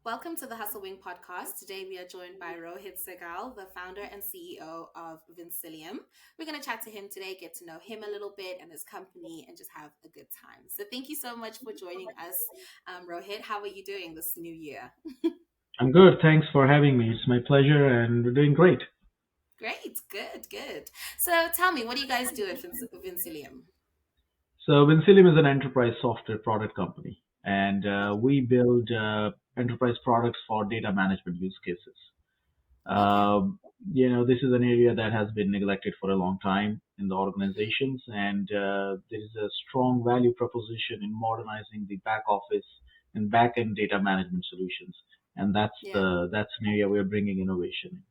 Welcome to the Hustle Wing podcast. Today we are joined by Rohit Sehgal, the founder and CEO of Vincilium. We're going to chat to him today, get to know him a little bit and his company, and just have a good time. So thank you so much for joining us, Rohit. How are you doing this new year? I'm good. Thanks for having me. It's my pleasure, and we're doing great. Great, good. So tell me, what do you guys do at Vincilium? So, Vincilium is an enterprise software product company, and we build enterprise products for data management use cases. Okay. This is an area that has been neglected for a long time in the Hmm. organizations, and there is a strong value proposition in modernizing the back office and back end data management solutions, and Yeah. that's an area we're bringing innovation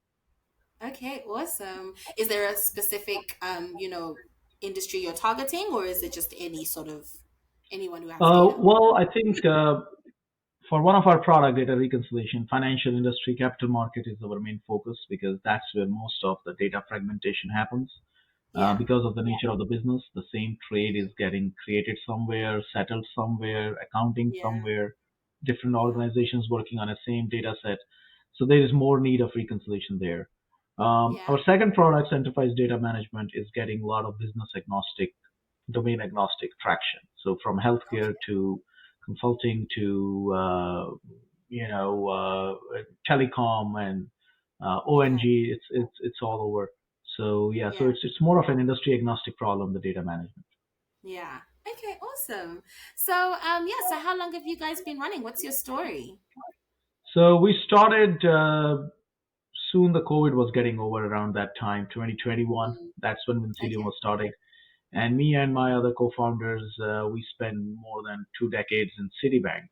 in. Okay, awesome. Is there a specific, industry you're targeting, or is it just any sort of anyone who has data? Well, I think for one of our product data reconciliation, financial industry, capital market is our main focus because that's where most of the data fragmentation happens. Yeah. Because of the nature of the business, the same trade is Mhm. getting created somewhere, settled somewhere, accounting Yeah. somewhere, different Yeah. organizations working on a same data set. So there is more need of reconciliation there. Yeah. Our second product, enterprise data management, is getting a lot of business agnostic, domain agnostic traction. So from healthcare Okay. to consulting to telecom and Okay. ONG, it's all over. So yeah, so Yeah. it's more of an industry agnostic problem, the data management. Yeah. Okay, awesome. So, so how long have you guys been running? What's your story? So we started soon. The COVID was getting over around that time, 2021. Mm. That's when Vincilium Okay. was starting. And me and my other co-founders, we spent more than 2 decades in Citibank,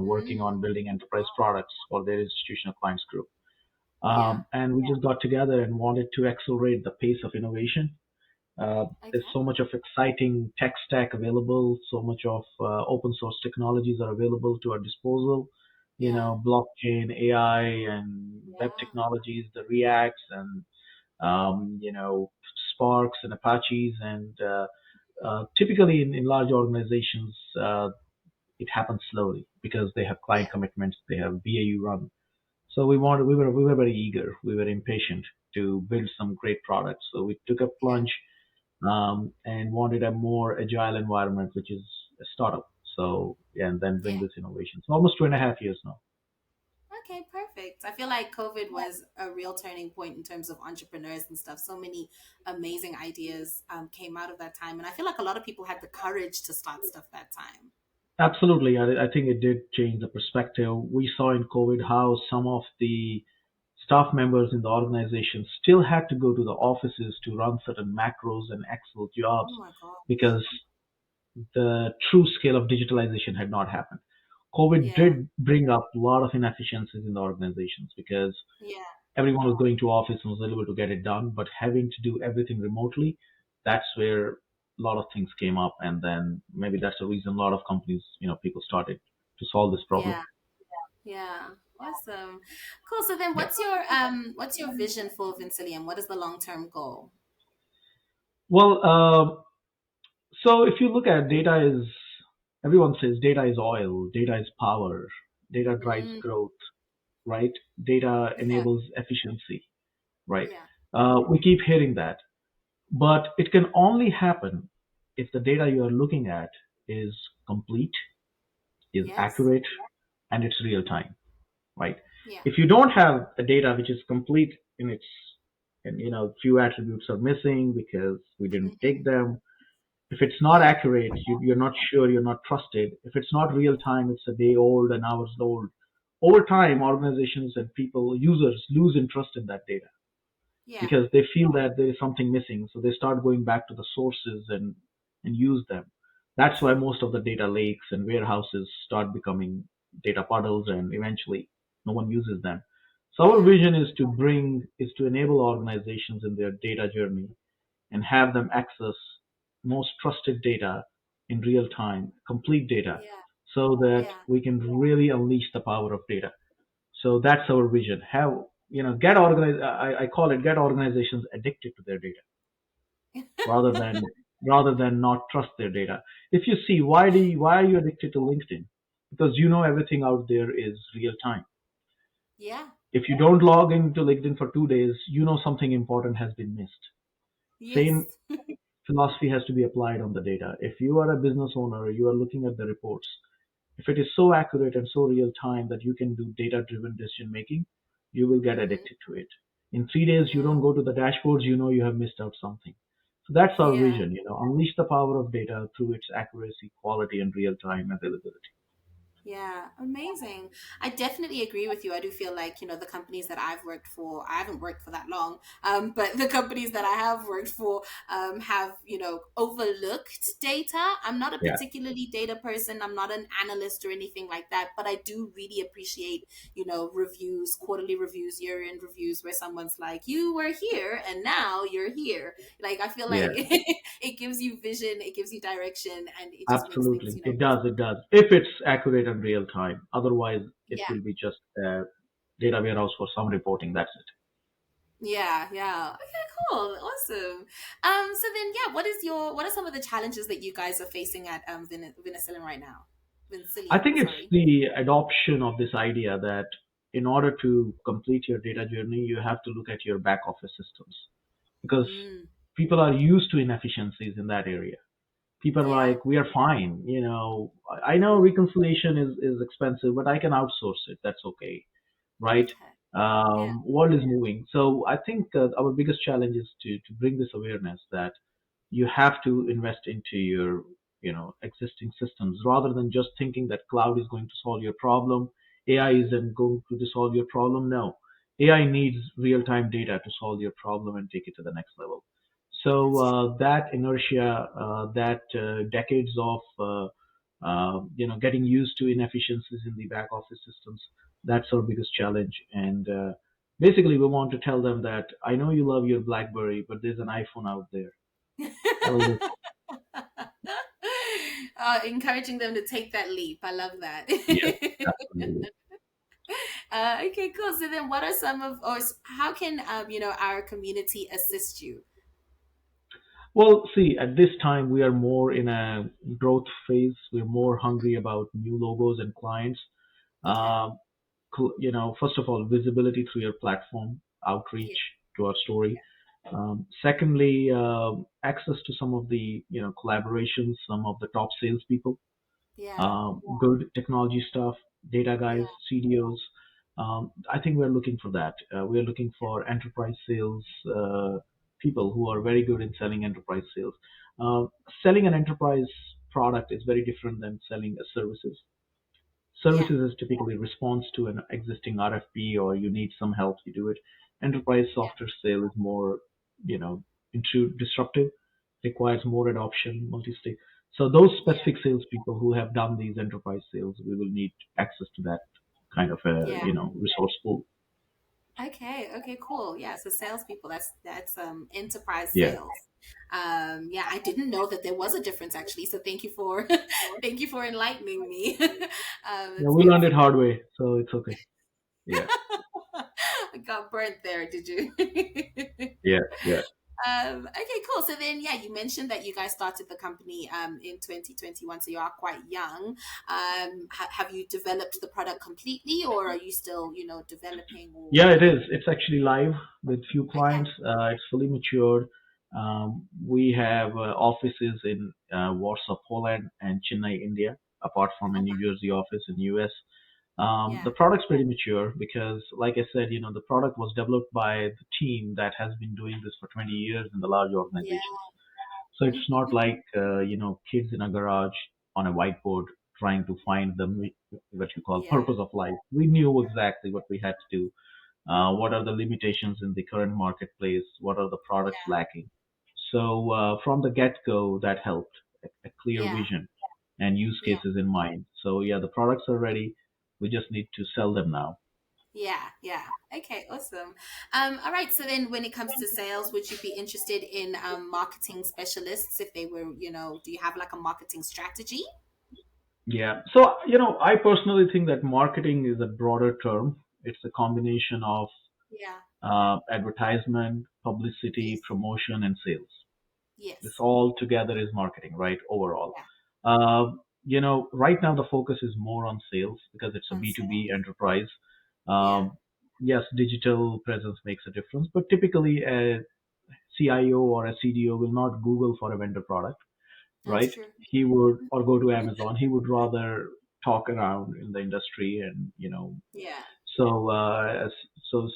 working on Mm. building enterprise products for their institutional clients group. Yeah. And we just got together and wanted to accelerate the pace of innovation. There's Okay. so much of exciting tech stack available, so much of open source technologies are available to our disposal. Yeah. Blockchain, AI, and web Yeah. technologies, the Reacts and Sparks and Apaches, and typically in large organizations, it happens slowly because they have client Yeah. commitments, they have BAU run. So we were very eager, we were impatient to build some great products. So we took a Yeah. plunge and wanted a more agile environment, which is a startup. So yeah, and then bring Yeah. this innovation. So almost 2.5 years now. Okay, perfect. I feel like COVID was a real turning point in terms of entrepreneurs and stuff. So many amazing ideas came out of that time. And I feel like a lot of people had the courage to start stuff that time. Absolutely, I think it did change the perspective. We saw in COVID how some of the staff members in the organization still had to go to the offices to run certain macros and Excel jobs Oh my gosh. because the true scale of digitalization had not happened. COVID Yeah. did bring up a lot of inefficiencies in the organizations because Yeah. everyone was going to office and was able to get it done, but having to do everything remotely, that's where a lot of things came up, and then maybe that's the reason a lot of companies, people started to solve this problem. Yeah. Yeah. Awesome. Cool. So then Yeah. what's your vision for Vincilium? What is the long-term goal? Well, so if you look at data is, everyone says data is oil, data is power, data drives Mm, growth, right? Data yeah. enables efficiency, right? Yeah. We keep hearing that, but it can only happen if the data you are looking at is complete, is Yes. accurate, and it's real time, right? Yeah. If you don't have a data which is complete in its, and few attributes are missing because we didn't Hmm. take them. If it's not Yeah. accurate, you're not sure, you're not trusted. If it's not real time, it's a day old, an hours old. Over time, organizations and people, users lose interest in that data Yeah. because they feel that there is something missing. So they start going back to the sources and use them. That's why most of the data lakes and warehouses start becoming data puddles, and eventually no one uses them. So our Yeah. vision is to enable organizations in their data journey and have them access most trusted data in real time, complete data, Yeah. so that Yeah. we can really unleash the power of data. So that's our vision. Have get organized. I call it get organizations addicted to their data rather than not trust their data. If you see why are you addicted to LinkedIn? because everything out there is real time. Yeah. If you don't log into LinkedIn for 2 days, something important has been missed. Same Yes. philosophy has to be applied on the data. If you are a business owner, you are looking at the reports. If it is so accurate and so real time that you can do data driven decision making, you will get Hmm. addicted to it. In 3 days, you Yeah. don't go to the dashboards, you have missed out something. So that's our Yeah. vision, unleash the power of data through its accuracy, quality, and real time availability. Yeah, amazing. I definitely agree with you. I do feel like, the companies that I've worked for, I haven't worked for that long, but the companies that I have worked for have, overlooked data. I'm not a Yeah, particularly data person. I'm not an analyst or anything like that, but I do really appreciate, reviews, quarterly reviews, year-end reviews where someone's like, you were here and now you're here. Like, I feel yeah, like it gives you vision, it gives you direction, and it just makes things, absolutely. It does, it does. If it's accurate and real time. Otherwise, it yeah. will be just a data warehouse for some reporting. That's it. Yeah, yeah. Okay, cool. Awesome. So then what are some of the challenges that you guys are facing at Venezuela right now? I Vincilium, think it's sorry. the adoption of this idea that in order to complete your data journey, you have to look at your back office systems because Mm, people are used to inefficiencies in that area. People are yeah. like, we are fine. I know Hmm. reconciliation is expensive, but I can outsource it. That's okay. Right? Okay. Yeah. World is moving. So I think our biggest challenge is to bring this awareness that you have to invest into your existing systems rather than just thinking that cloud is going to solve your problem, AI Mm, isn't going to solve your problem. No, AI needs real time data to solve your problem and take it to the next level. So that's true. that inertia, that decades of getting used to inefficiencies in the back office systems, that's our biggest challenge. And basically we want to tell them that I know you love your BlackBerry, but there's an iPhone out there that'll do. Encouraging them to take that leap. I love that. Yes, absolutely. Okay, cool. So then what are some of, or how can, our community assist you? Well, see, at this time we are more in a growth phase. We're more hungry about new logos and clients. Okay. Um, First of all, visibility through your platform, Yeah. outreach to our story. Secondly, access to some of the collaborations, some of the top salespeople, Yeah. good technology stuff, data guys, Yeah. CDOs. I think we're looking for that. We're looking for enterprise sales people who are very good in selling enterprise sales. Uh, Selling an enterprise product is very different than selling a services. Yeah. Services is typically response to an existing RFP or you need some help, you do it. Enterprise Yeah. software sale is more, disruptive, requires more adoption, multi-stage. So those Yeah. specific salespeople who have done these enterprise sales, we will need access to that kind of a, Yeah. resource pool. Okay. Okay. Cool. Yeah. So salespeople. That's enterprise Yeah. sales. Yeah. I didn't know that there was a difference actually. So thank you for thank you for enlightening me. Yeah, It's we good learned to it hard way, so it's okay. Yeah. I got burnt there. Did you? Yeah. Yeah. Okay. Cool. So then, yeah, you mentioned that you guys started the company in 2021. So you are quite young. Have you developed the product completely, or are you still developing? Or Yeah, it is. It's actually live with few okay. clients. It's fully matured. We have offices in Warsaw, Poland, and Chennai, India, apart from a Oh, New Jersey office in US. yeah. The product's pretty mature because, like I said, the product was developed by the team that has been doing this for 20 years in the large Yeah. organizations. So it's not like kids in a garage on a whiteboard trying to find the what you call Yeah. purpose of life. We knew exactly what we had to do, what are the limitations in the current marketplace, what are the products lacking. So from the get-go, that helped a clear Yeah. vision and use Yeah. cases in mind. So yeah, the products are ready. We just need to sell them now. Yeah, yeah. Okay, awesome. All right. So then, when it comes to sales, would you be interested in marketing specialists if they were, do you have like a marketing strategy? Yeah. So I personally think that marketing is a broader term. It's a combination of Yeah. advertisement, publicity, Yes. promotion, and sales. This Yes. all together is marketing, right? Overall. Yeah. right now the focus is more on sales because it's a On B2B sales. enterprise. Yeah, Yes, digital presence makes a difference, but typically a CIO or a CDO will not Google for a vendor product, that's right? true. He would, or go to Amazon. He would rather talk around in the industry and, Yeah, so,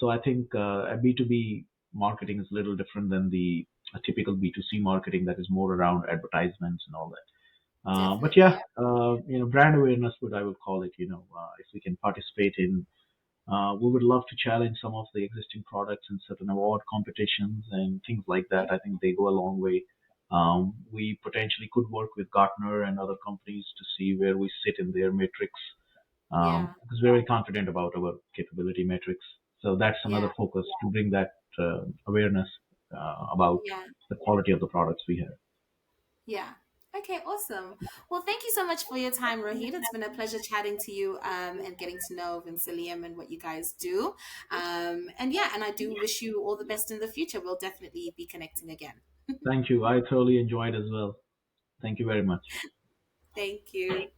so I think a B2B marketing is a little different than the a typical B2C marketing that is more around advertisements and all that. But definitely. yeah, brand awareness, what I would call it, if we can participate in, we would love to challenge some of the existing products in certain award competitions and things like that. I think they go a long way. We potentially could work with Gartner and other companies to see where we sit in their metrics, Yeah, because we're very confident about our capability metrics. So that's yeah, another focus to bring that awareness about yeah. the quality of the products we have. Yeah. Okay, awesome. Well, thank you so much for your time, Rohit. It's been a pleasure chatting to you and getting to know Vincilium and what you guys do. And yeah, and I do wish you all the best in the future. We'll definitely be connecting again. Thank you. I thoroughly enjoyed as well. Thank you very much. Thank you.